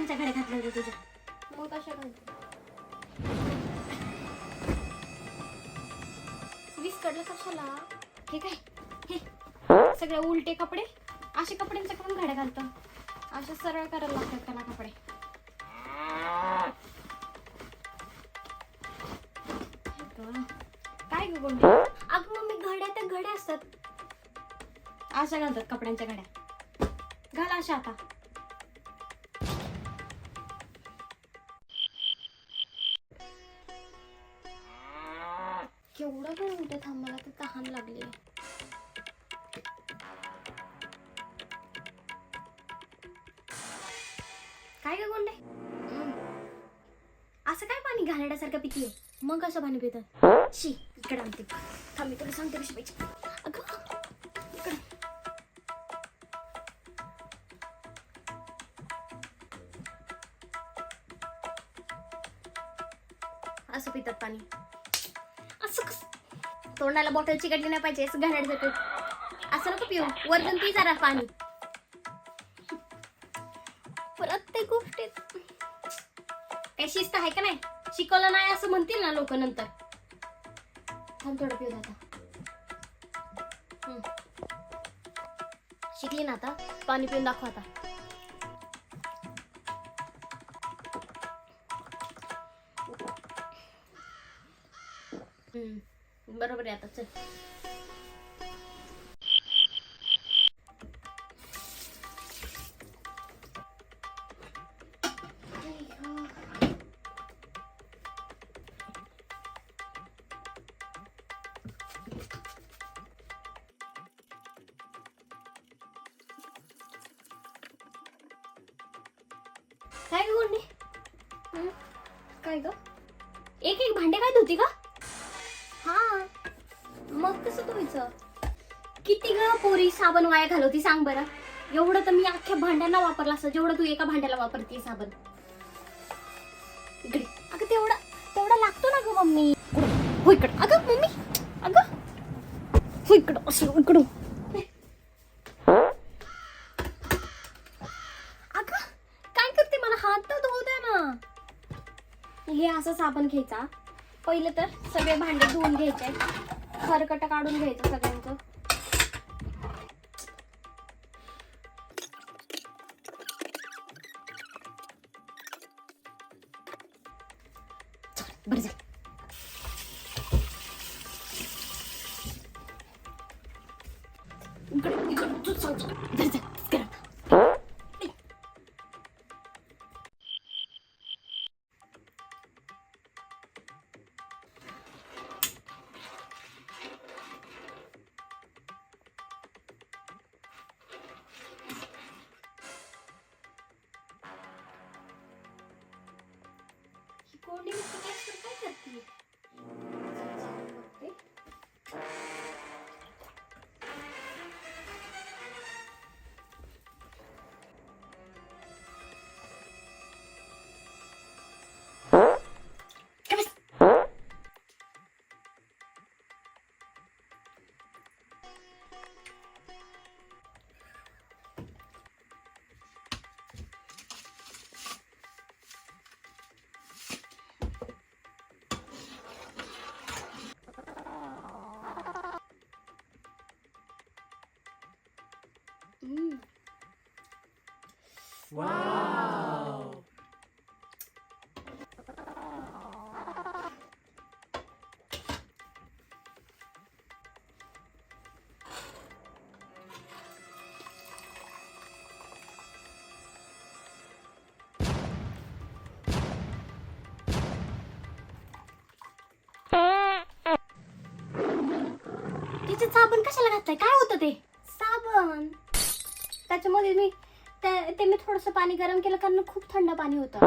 कपड्यांच्या घड्या घातल्या होत्या तुझ्या. मग कशा घालते? विस्कडलं कशाला? हे काय हे सगळे उलटे कपडे, असे कपड्यांच्या करून घड्या घालतो. असे सरळ करायला लागतात त्याला कपडे. काय ग गोंडी? अगं मम्मी घड्या त्या घड्या असतात. अशा घालतात कपड्यांच्या घड्या. घाल अशा आता. केवढं पण उलटे थांब, मला तर तहान लागली. काय ग गोंडे? असं काय पाणी घालण्यासारखं पितीये? मग कसं पाणी पितात? शी इकडे आणते. थांब मी तुला सांगते कशी पाहिजे. अगं इकडे. असं पितात पाणी. असं कसं? तोंडाला बॉटल चिकटली नाही पाहिजे असं घालण्यासारखं. असं नको पिऊ. वरतून पी जरा पाणी. प्रत्येक गोष्टीत काही शिस्त आहे का नाही? शिकवलं नाही असं म्हणतील ना लोक नंतर. थांब थोडं पिऊ आता. शिकली ना आता? पाणी पिऊन दाखव आता. बरोबर आहे आता. चल काय ग गोंडी? काय ग? एक एक भांडे काय धुती का? हा, मग कसं धुवायचं? किती ग पोरी साबण वाया घालवती सांग बरं. एवढं तर मी अख्ख्या भांड्यांना वापरला असं जेवढं तू एका भांड्याला वापरते साबण. इकडे. अगं तेवढा लागतो ना ग मम्मी. हो इकडं. अगं मम्मी, अगं हो इकडं. असं इकडं. अगं काय करते? मला हात तर धुवू दे ना. हे असं साबण घ्यायचा. पहिलं तर सगळे भांडे धुवून घ्यायचे. खरकट काढून घ्यायचं सगळ्यांचं. बरं झालं. इकडं तूच सांग. बरं झालं. करा. कोणी काय करते? Wow! तिचे साबण कशाला घातलाय? काय होतं ते? साबण. त्याच्यामध्ये मी थोडस पाणी गरम केलं कारण खूप थंड पाणी होतं.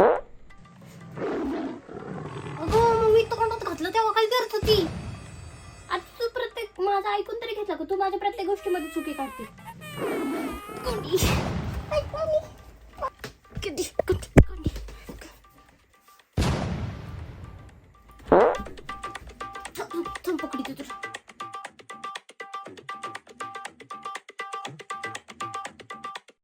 अगं मग मी तोंडात घातलं तेव्हा काय करत होती? आता तू प्रत्येक माझं ऐकून तरी घेतलं का? तू माझ्या प्रत्येक गोष्टीमध्ये चुकी काढते. कोणी? कधी पकडी तू